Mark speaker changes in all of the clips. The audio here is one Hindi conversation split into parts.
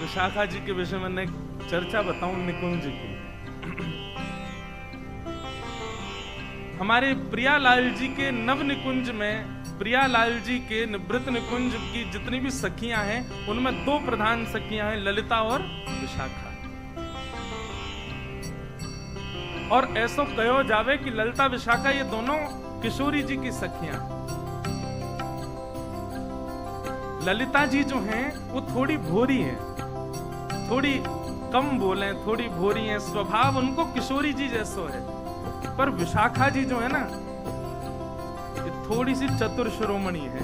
Speaker 1: विशाखा जी के विषय में एक चर्चा बताऊं निकुंज की। हमारे प्रियालाल जी के नव निकुंज में प्रियालाल जी के निवृत्त निकुंज की जितनी भी सखियां हैं उनमें दो प्रधान सखियां हैं, ललिता और विशाखा। और ऐसा कहो जावे कि ललिता विशाखा ये दोनों किशोरी जी की सखियां। ललिता जी जो हैं वो थोड़ी भोरी हैं, थोड़ी कम बोले, थोड़ी भोरी हैं, स्वभाव उनको किशोरी जी जैसो है। पर विशाखा जी जो है ना ये थोड़ी सी चतुर शिरोमणि है,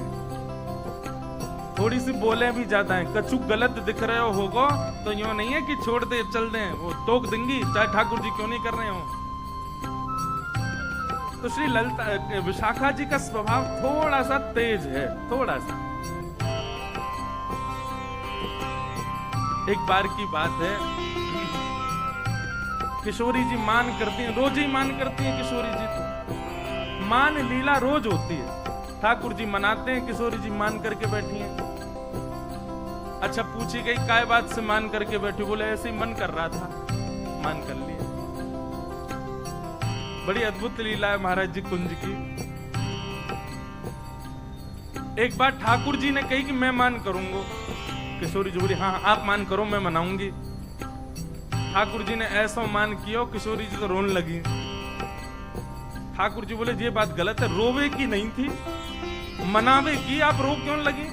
Speaker 1: थोड़ी सी बोले भी ज्यादा है। कछु गलत दिख रहे होगो तो यूं नहीं है कि छोड़ दे चल दे, वो टोक देंगी चाहे ठाकुर जी क्यों नहीं कर रहे हो। तो श्री ललिता विशाखा जी का स्वभाव थोड़ा सा तेज है, थोड़ा सा। एक बार की बात है, किशोरी जी मान करती हैं, रोज ही मान करती हैं किशोरी जी तो मान लीला रोज होती है। ठाकुर जी मनाते हैं, किशोरी जी मान करके बैठी हैं। अच्छा पूछी गई काय बात से मान करके बैठी, बोले ऐसे ही मन कर रहा था, मान कर लिया। बड़ी अद्भुत लीला है महाराज जी कुंज की। एक बार ठाकुर जी ने कही कि मैं मान करूंगा, किशोरी जी बोली हाँ आप मान करो मैं मनाऊंगी। ठाकुर जी ने ऐसा मान किया, किशोरी जी तो रोने लगी। ठाकुर जी बोले ये बात गलत है, रोवे की नहीं थी, मनावे की, आप रो क्यों लगी?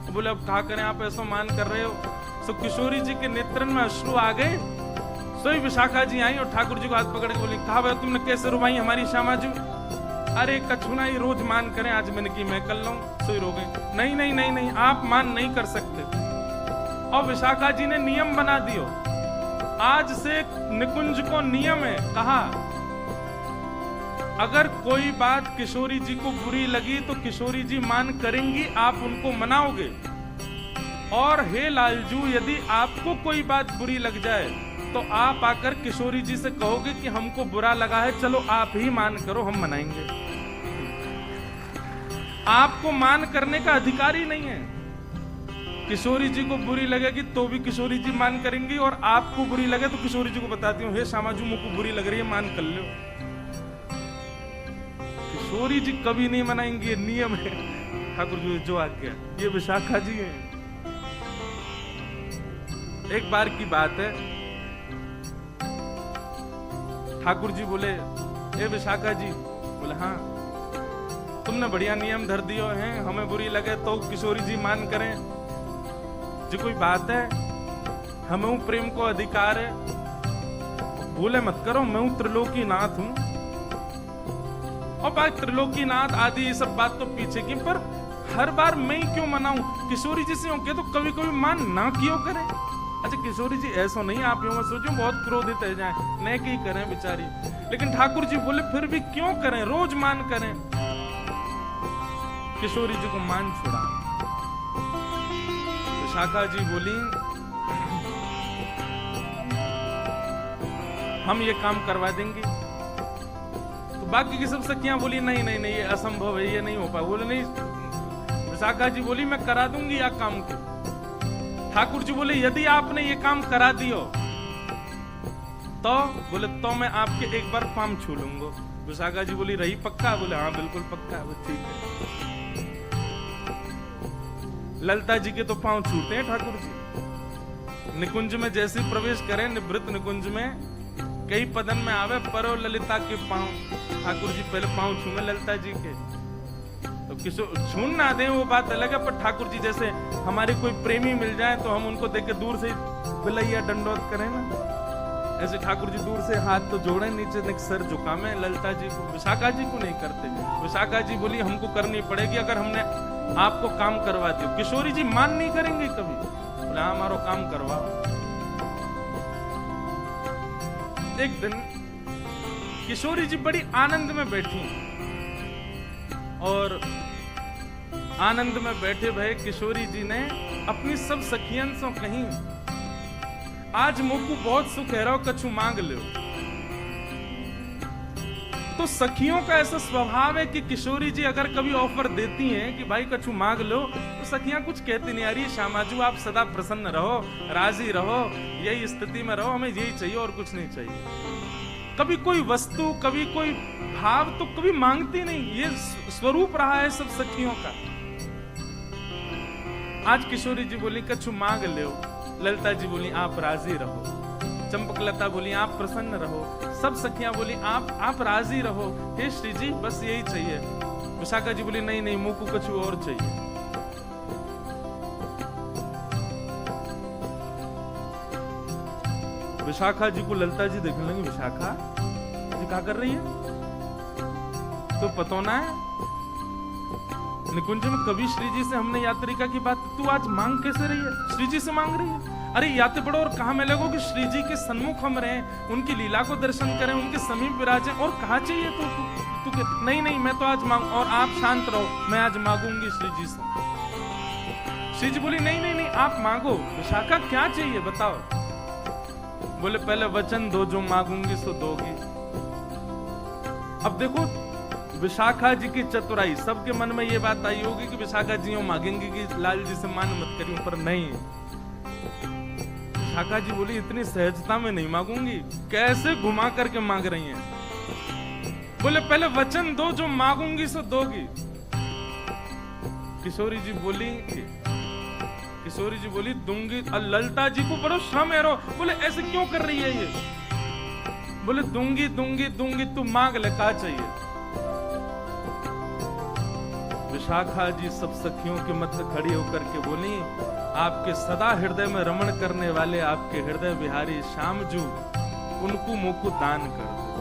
Speaker 1: तो बोले अब क्या करें, आप ऐसा मान कर रहे हो। तो किशोरी जी के नेत्रन में अश्रु आ गए। सोई विशाखा जी आई और ठाकुर जी को हाथ पकड़ के बोली कहा भाई तुमने कैसे रुवाई हमारी श्यामा जी? अरे कछुना ही रोज मान करें, आज मैंने की मैं कर लूं। सोई रो गए, नहीं नहीं नहीं नहीं आप मान नहीं कर सकते। और विशाखा जी ने नियम बना दियो, आज से निकुंज को नियम है, कहा अगर कोई बात किशोरी जी को बुरी लगी तो किशोरी जी मान करेंगी, आप उनको मनाओगे। और हे लालजू यदि आपको कोई बात बुरी लग जाए तो आप आकर किशोरी जी से कहोगे कि हमको बुरा लगा है, चलो आप ही मान करो, हम मनाएंगे। आपको मान करने का अधिकार ही नहीं है। किशोरी जी को बुरी लगेगी तो भी किशोरी जी मान करेंगी, और आपको बुरी लगे तो किशोरी जी को बताती हूँ हे श्यामाजू मुझको बुरी लग रही है, मान कर लो। किशोरी जी कभी नहीं मनाएंगे, नियम है ठाकुर जी जो आज्ञा। ये विशाखा जी है। एक बार की बात है, ठाकुर जी बोले ए विशाखा जी, बोले हाँ तुमने बढ़िया नियम धर दियो हैं, हमें बुरी लगे तो किशोरी जी मान करें, जो कोई बात है, हमें प्रेम को अधिकार है, भूले मत करो, मैं हूं त्रिलोकी नाथ हूं। और बात त्रिलोकी नाथ आदि ये सब बात तो पीछे की, पर हर बार मैं ही क्यों मनाऊं? किशोरी जी से होके तो कभी कभी मान ना क्यों करें? अच्छा किशोरी जी ऐसा नहीं, आप यूं सोचो बहुत क्रोधित है जाए, नहीं की करें बेचारी। लेकिन ठाकुर जी बोले फिर भी क्यों करें, रोज मान करें। किशोरी जी को मान छुड़ा। विशाखा जी बोली हम ये काम करवा देंगे। तो बाकी की सब सखियां बोली नहीं नहीं नहीं ये असंभव है, ये नहीं हो पाए। बोले नहीं, विशाखा जी बोली मैं करा दूंगी या काम को। ठाकुर जी बोले यदि आपने ये काम करा दियो तो, बोले तो मैं आपके एक बार पाम छू लूंगा। विशाखा जी बोली रही पक्का? बोले हाँ बिल्कुल पक्का। ठीक है। ललिता जी के तो पांव छूटे हैं ठाकुर जी। निकुंज में जैसे प्रवेश करें, निवृत्त निकुंज में कई पदन में आवे परो ललिता के पांव। ठाकुर जी पहले पांव छूमे ललिता जी के, तो किसी छून ना दे वो बात अलग है। पर ठाकुर जी जैसे हमारे कोई प्रेमी मिल जाए तो हम उनको देख के दूर से बिलैया दंडोत करें ना, ऐसे ठाकुर जी दूर से हाथ तो जोड़े, नीचे सर झुकामे ललिता जी को। विशाखा जी को नहीं करते। विशाखा जी बोली हमको करनी पड़ेगी अगर हमने आपको काम करवा दियो। किशोरी जी मान नहीं करेंगे कभी। बोले हाँ हमारो काम करवा। एक दिन किशोरी जी बड़ी आनंद में बैठी, और आनंद में बैठे भय किशोरी जी ने अपनी सब सखियन से कहीं आज मोकू बहुत सुख है रहो, कछु मांग लो। तो सखियों का ऐसा स्वभाव है कि किशोरी जी अगर कभी ऑफर देती हैं कि भाई कछु मांग लो, तो सखियां कुछ कहती नहीं, अरे श्यामाजू आप सदा प्रसन्न रहो, राजी रहो, यही स्थिति में रहो, हमें यही चाहिए और कुछ नहीं चाहिए। कभी कोई वस्तु, कभी कोई भाव तो कभी मांगती नहीं, ये स्वरूप रहा है सब सखियों का। आज किशोरी जी बोली कछु मांग लो, ललिता जी बोली आप राजी रहो, चंपकलता बोली आप प्रसन्न रहो, सब सखियां बोली आप राजी रहो, हे श्री जी बस यही चाहिए। विशाखा जी बोली नहीं नहीं, मुंह को कुछ और चाहिए। विशाखा जी को ललिता जी देखने लगी, विशाखा जी क्या कर रही है, तो पता ना है निकुंज में कभी श्री जी से हमने यात्रिका की बात, तू आज मांग कैसे रही है, श्री जी से मांग रही है। अरे याते पड़ो और कहा मैं लगो कि श्री जी के सन्मुख हम रहे, उनकी लीला को दर्शन करें, उनके समीप विराजें, और कहा चाहिए तू नहीं नहीं मैं तो आज मांग, और आप शांत रहो, मैं आज मांगूंगी श्री जी से। श्री जी बोली नहीं नहीं नहीं आप मांगो। विशाखा क्या चाहिए बताओ। बोले पहले वचन दो, जो मांगूंगी सो दोगी। अब देखो विशाखा जी की चतुराई, सबके मन में ये बात आई होगी कि विशाखा जी मांगेंगी कि लाल जी से मान मत करियो, पर नहीं, विशाखा जी बोली इतनी सहजता में नहीं मांगूंगी, कैसे घुमा करके मांग रही हैं। बोले पहले वचन दो, जो मांगूंगी सो दोगी। किशोरी जी बोली दूंगी। ललिता जी को बड़ो श्रम है रो, बोले ऐसे क्यों कर रही है ये। बोले दूंगी दूंगी दूंगी, तू मांग ले, क्या चाहिए। विशाखा जी सब सखियों के मध्य खड़ी होकर के बोली, आपके सदा हृदय में रमण करने वाले आपके हृदय विहारी श्यामजू, उनको मुकुट दान कर दो,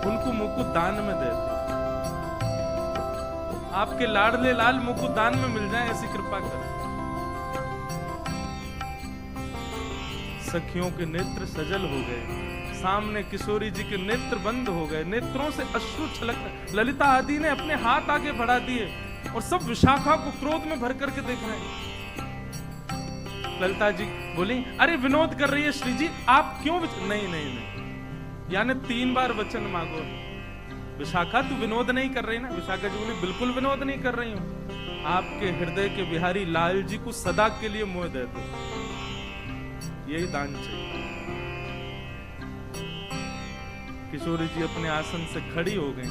Speaker 1: उनको मुकुट दान में दे दो, आपके लाडले लाल मुकुट दान में मिल जाए, ऐसी कृपा कर। सखियों के नेत्र सजल हो गए, सामने किशोरी जी के नेत्र बंद हो गए, नेत्रों से अश्रु छलक। ललिता आदि ने अपने हाथ आगे बढ़ा दिए और सब विशाखा को क्रोध में भर करके देख रहे हैं। ललिता जी बोली अरे विनोद कर रही है श्री जी, आप क्यों नहीं नहीं नहीं, यानी 3 बार वचन मांगो। विशाखा तू विनोद नहीं कर रही ना। विशाखा जी बोली बिल्कुल विनोद नहीं कर रही हूं, आपके हृदय के बिहारी लाल जी को सदा के लिए मोह दे दो, यही दान चाहिए। किशोरी जी अपने आसन से खड़ी हो गई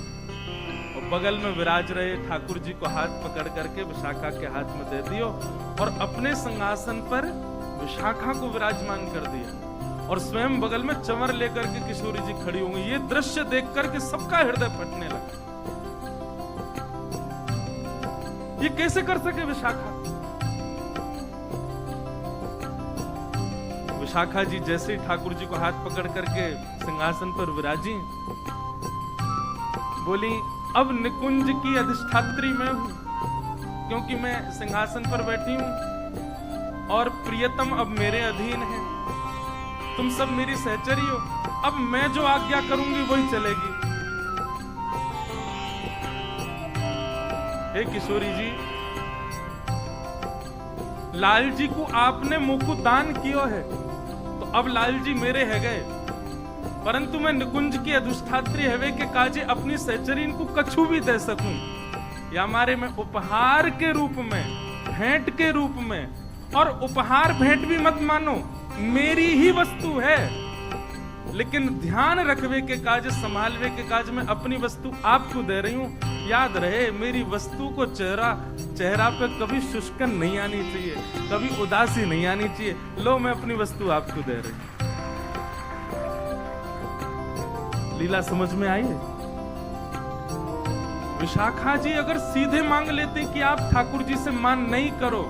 Speaker 1: और बगल में विराज रहे ठाकुर जी को हाथ पकड़ करके विशाखा के हाथ में दे दियो और अपने सिंहासन पर विशाखा को विराजमान कर दिया और स्वयं बगल में चंवर लेकर के किशोरी जी खड़ी हो गई। ये दृश्य देख करके सबका हृदय फटने लगा। ये कैसे कर सके विशाखा। विशाखा जी जैसे ही ठाकुर जी को हाथ पकड़ करके सिंहासन पर विराजी, बोली अब निकुंज की अधिष्ठात्री मैं हूं, क्योंकि मैं सिंहासन पर बैठी हूं और प्रियतम अब मेरे अधीन है, तुम सब मेरी सहचरी हो, अब मैं जो आज्ञा करूंगी वही चलेगी। हे किशोरी जी, लाल जी को आपने मुकुट दान किया है तो अब लाल जी मेरे है गए, परंतु मैं निकुंज की अधिष्ठात्री हवे के काजे अपनी सहचरीन को कछु भी दे सकूं, या हमारे में उपहार के रूप में, भेंट के रूप में, और उपहार भेंट भी मत मानो, मेरी ही वस्तु है, लेकिन ध्यान रखवे के काज, संभालवे के काज में अपनी वस्तु आपको दे रही हूं। याद रहे मेरी वस्तु को चेहरा पे कभी शुष्कन नहीं आनी चाहिए, कभी उदासी नहीं आनी चाहिए। लो मैं अपनी वस्तु आपको दे रही हूं। लीला समझ में आई है। विशाखा जी अगर सीधे मांग लेते कि आप ठाकुर जी से मान नहीं करो,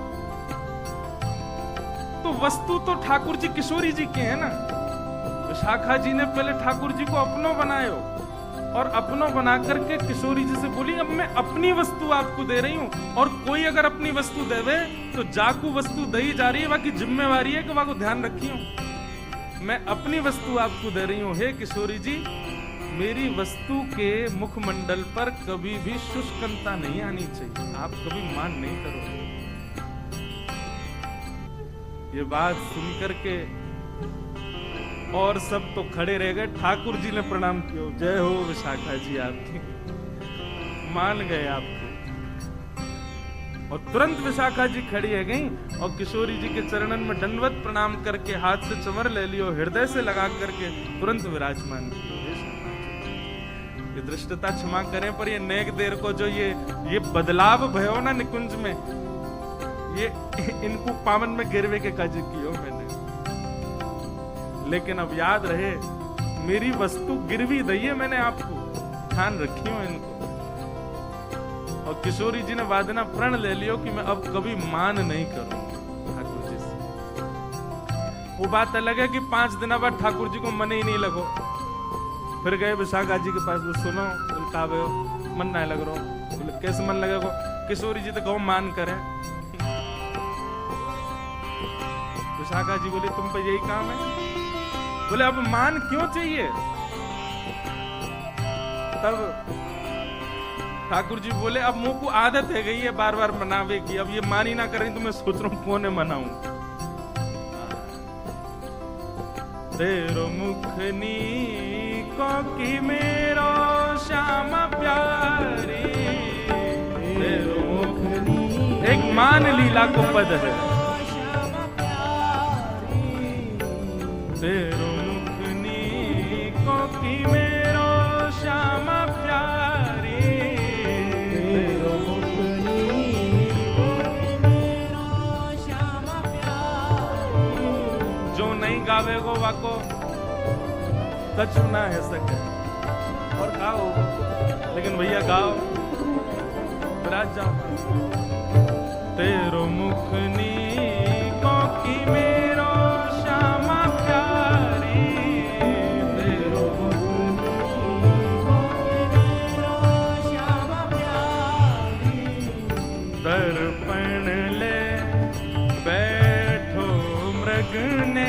Speaker 1: तो वस्तु तो ठाकुर जी किशोरी जी के है ना। विशाखा जी ने पहले ठाकुर जी को अपनों बनायो और अपनों बना करके किशोरी जी से बोली अब मैं अपनी वस्तु आपको दे रही हूं, और कोई अगर अपनी वस्तु देवे तो जाकू वस्तु दई जा रही है, बाकी जिम्मेवारी है कि वहां को ध्यान रखी हूं। मैं अपनी वस्तु आपको दे रही हूं। हे किशोरी जी, मेरी वस्तु के मुखमंडल पर कभी भी शुष्कता नहीं आनी चाहिए, आप कभी मान नहीं करो। ये बात सुनकर के और सब तो खड़े रह गए। ठाकुर जी ने प्रणाम किया, जय हो विशाखा जी आपकी, मान गए आपको। और तुरंत विशाखा जी खड़ी है गई और किशोरी जी के चरणन में दंडवत प्रणाम करके हाथ से चंवर ले लियो, हृदय से लगा करके तुरंत विराजमान किए। ये दृष्टता क्षमा करें, पर ये नेक देर को जो ये बदलाव भयो ना निकुंज में, ये इनको पावन में गिरवे के काज कियो मैंने। लेकिन अब याद रहे, मेरी वस्तु गिरवी दइए मैंने आपको, ध्यान रखियो इनको। और किशोरी जी ने वादना प्रण ले लियो कि मैं अब कभी मान नहीं करूंगी ठाकुर जी से। वो बात अलग है कि 5 दिन बाद ठाकुर जी को मन ही नहीं लगो। फिर गए विशाखा जी के पास, सुनो बोलता मन नहीं लग रहा। बोले कैसे मन लगेगा? किशोरी जी तो कहो मान करें। विशाखा जी बोली तुम पे यही काम है? बोले अब मान क्यों चाहिए? तब ठाकुर जी बोले अब मुंह को आदत है गई है बार बार मनावे की, अब ये मान ही ना करें तो मैं सोच रहा हूं कौन मनाऊं। तेरो मुखनी को की मेरो श्याम प्यारी, तेरो मुखनी एक मान लीला को पद है। तेरो मुखनी को की मेरो श्याम प्यारी, तेरो मुखनी को की मेरो श्याम प्यारी। जो नहीं गावे गो वाको कछु ना है सके। और गाओ, लेकिन भैया गाओ, विराज जाओ। तेरो मुखनी को की मेरो श्याम प्यारी, तेरो मुखनी को की मेरो श्याम प्यारी। दर्पण ले बैठो मृग ने,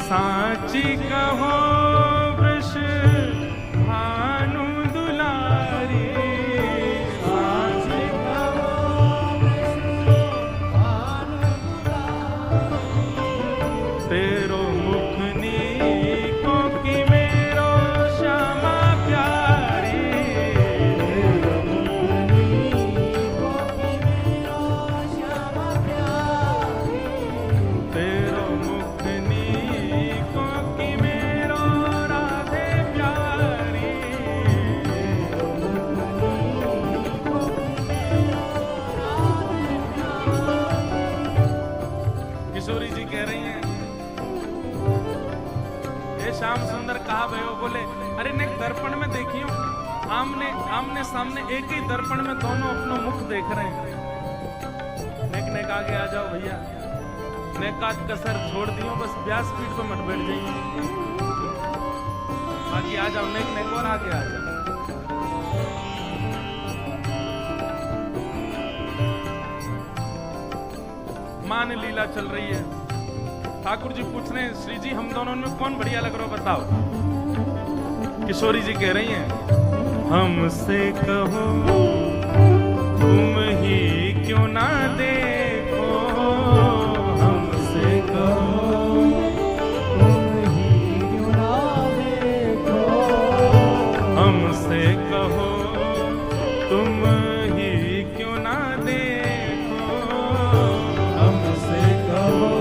Speaker 1: साची कहो वृष भानु दुलारी, साची कहो वृष भानु दुलारी। तेरो मुखनी को की मेरो श्यामा प्यारी, तेरो मुखनी को की मेरो श्यामा प्यारी। तेरो मुखनी श्याम सुंदर कहा भयो। बोले अरे नेक दर्पण में देखियो, आमने सामने एक ही दर्पण में दोनों अपना मुख देख रहे हैं। नेक आगे आ जाओ भैया, नेक का कसर छोड़ दियो, बस व्यासपीठ पे मत बैठ जाइए, बाकी आ जाओ नेक और आगे आ जाओ। मान लीला चल रही है। ठाकुर जी पूछ रहे हैं श्री जी हम दोनों में कौन बढ़िया लग रहा हो बताओ। किशोरी जी कह रही हैं हमसे कहो तुम ही क्यों ना देखो, हमसे कहो तुम ही क्यों ना देखो, हमसे कहो तुम ही क्यों ना देखो, हमसे कहो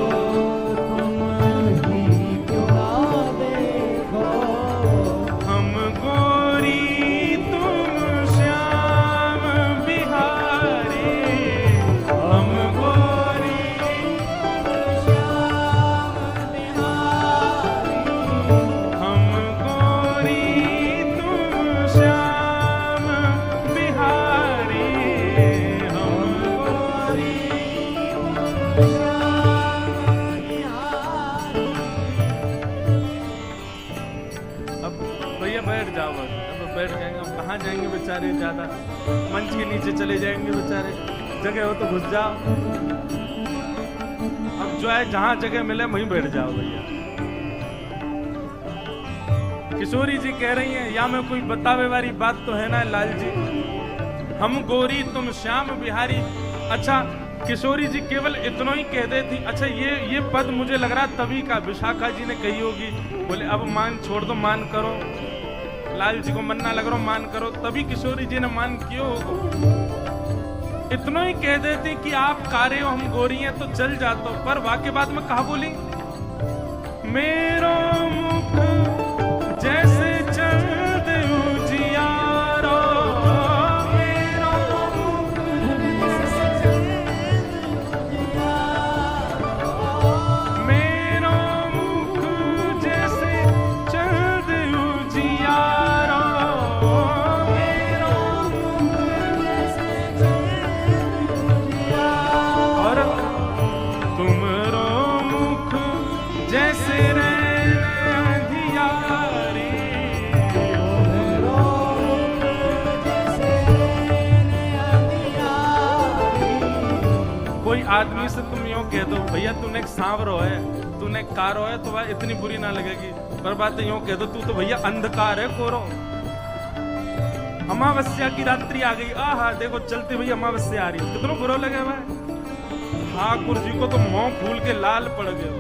Speaker 1: जाएंगे बेचारे, ज्यादा मंच के नीचे चले जाएंगे बेचारे, जगह हो तो घुस जाओ। अब जो है जहां जगह मिले वहीं बैठ जाओ भैया। किशोरी जी कह रही हैं या में कोई बतावे वाली बात तो है ना लाल जी, हम गोरी तुम श्याम बिहारी। अच्छा किशोरी जी केवल इतना ही कह देती, अच्छा ये पद मुझे लग रहा तभी का विशाखा जी ने कही होगी। बोले अब मान छोड़ दो, मान करो, लाल जी को मन्ना लग रहा मान करो, तभी किशोरी जी ने मान क्यों होगा। इतना ही कह देती कि आप कारे हो हम गोरी हैं तो चल जातो, पर वाक्य बाद में कहा बोली, मेरो मुख जैसे चंद उजियारो, मेरो मुख जैसे मेरो मुख जैसे चंद उजियारो, मेरो मुख जैसे चंद उजियारो, और तुमरो मुख जैसे कोई आदमी से तुम यूं कह दो भैया तूने एक सांवरो है, तूने एक कारो है, तो वह इतनी बुरी ना लगेगी। पर बात यूं कह दो तू तो भैया अंधकार है कोरो, अमावस्या की रात्रि आ गई, आहा देखो चलते भैया अमावस्या आ रही, कितना बुरा लगे भाई। ठाकुर जी को तो मुंह फूल के लाल पड़ गए,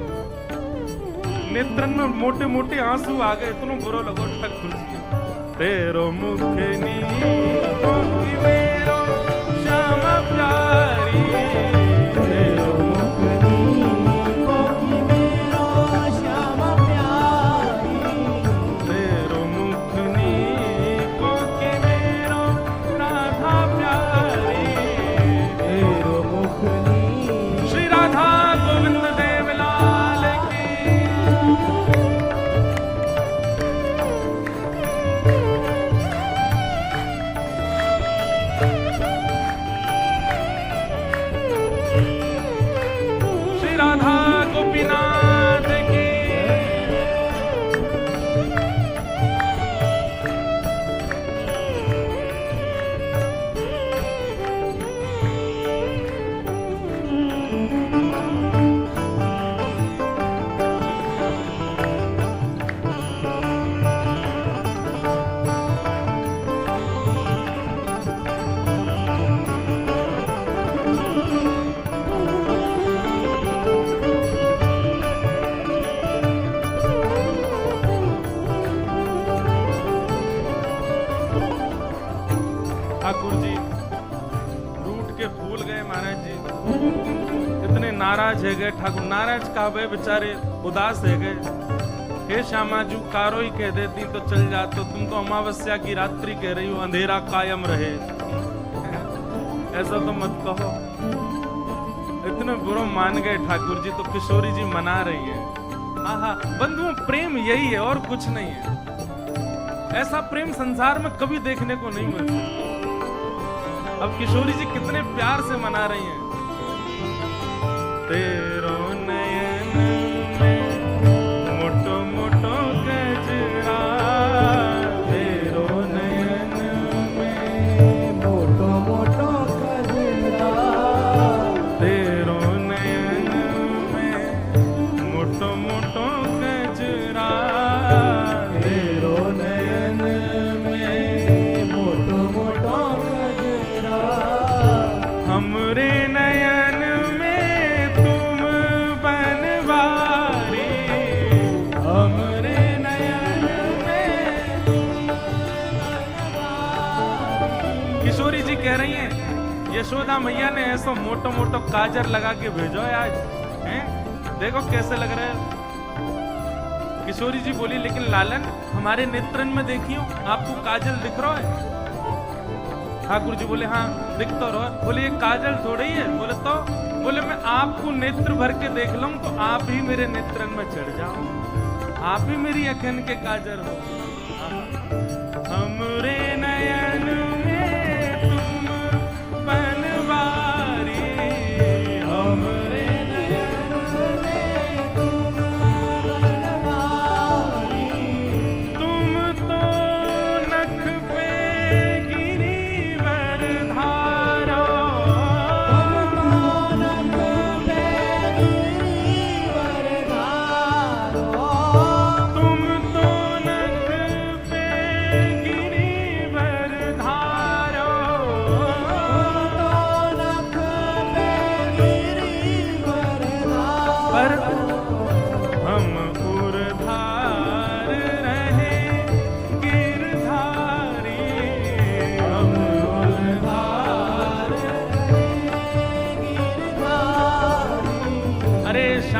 Speaker 1: नेत्रन में मोटे मोटे आंसू आ गए, इतना बुरा लगो ठाकुर जी। तेरो मुख नीलो की मेरो श्यामा प्यारी, तेरो मुख नीलो की मेरो श्यामा प्यारी, तेरो मुख नीलो की मेरो राधा प्यारी, तेरो मुख नी श्री राधा गोविंद देव लाल की। राधा गोपीनाथ की। ठाकुर जी रूठ के फूल गए महाराज जी, इतने नाराज है गए ठाकुर, नाराज कहा गए बेचारे, उदास है गए। हे श्यामा जू कारो ही कह देती तो चल जाते, तुम तो अमावस्या की रात्रि कह रही हो, अंधेरा कायम रहे, ऐसा तो मत कहो। इतने बुरा मान गए ठाकुर जी, तो किशोरी जी मना रही है। आहा बंधुओं प्रेम यही है और कुछ नहीं है, ऐसा प्रेम संसार में कभी देखने को नहीं मिलता। अब किशोरी जी कितने प्यार से मना रही हैं। तेरो नयन में मोटो मोटो गजरा, तेरो नयन में मोटो मोटो गजरा, तेरो नयन में मोटो मोटो गजरा, तेरो नयन में मोटो मोटो हमरे नयन में तुम बनवारी, हमरे नयन में तुम बनवारी। किशोरी जी कह रही हैं यशोदा मैया ने ऐसा मोटो मोटो काजर लगा के भेजो है आज, हैं? देखो कैसे लग रहा है। किशोरी जी बोली लेकिन लालन हमारे नेत्रन में देखियो, आपको काजल दिख रहा है? ठाकुर जी बोले हाँ दिख तो रहो। बोले ये काजल थोड़ी है। बोले तो, बोले मैं आपको नेत्र भर के देख लूं तो आप ही मेरे नेत्रन में चढ़ जाओ, आप ही मेरी अखन के काजल हो। हमरे नयन में तुम बनवारी, हमरे नयन में तुम बनवारी, तुम तो नख पे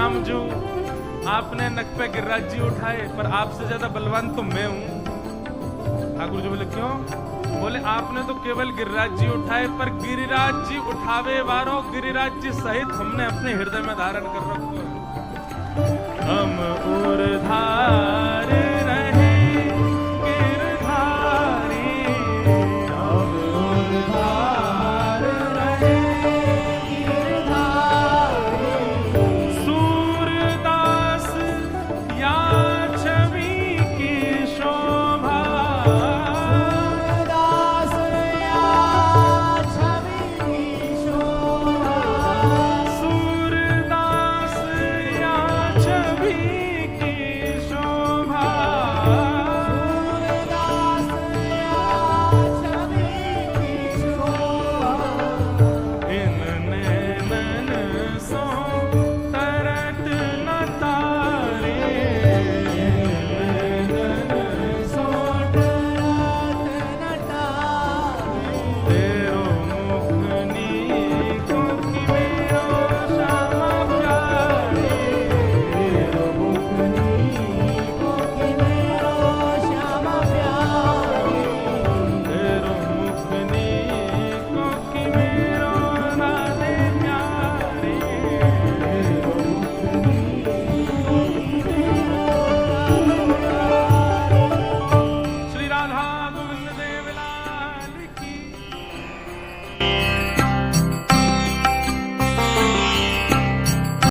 Speaker 1: राम जो आपने नक पे गिरिराज जी उठाए, पर आपसे ज्यादा बलवान तो मैं हूं। ठाकुर जी बोले क्यों? बोले आपने तो केवल गिरिराज जी उठाए, पर गिरिराज जी उठावे वारो गिरिराज जी सहित हमने अपने हृदय में धारण कर रखो है। हम उर्धार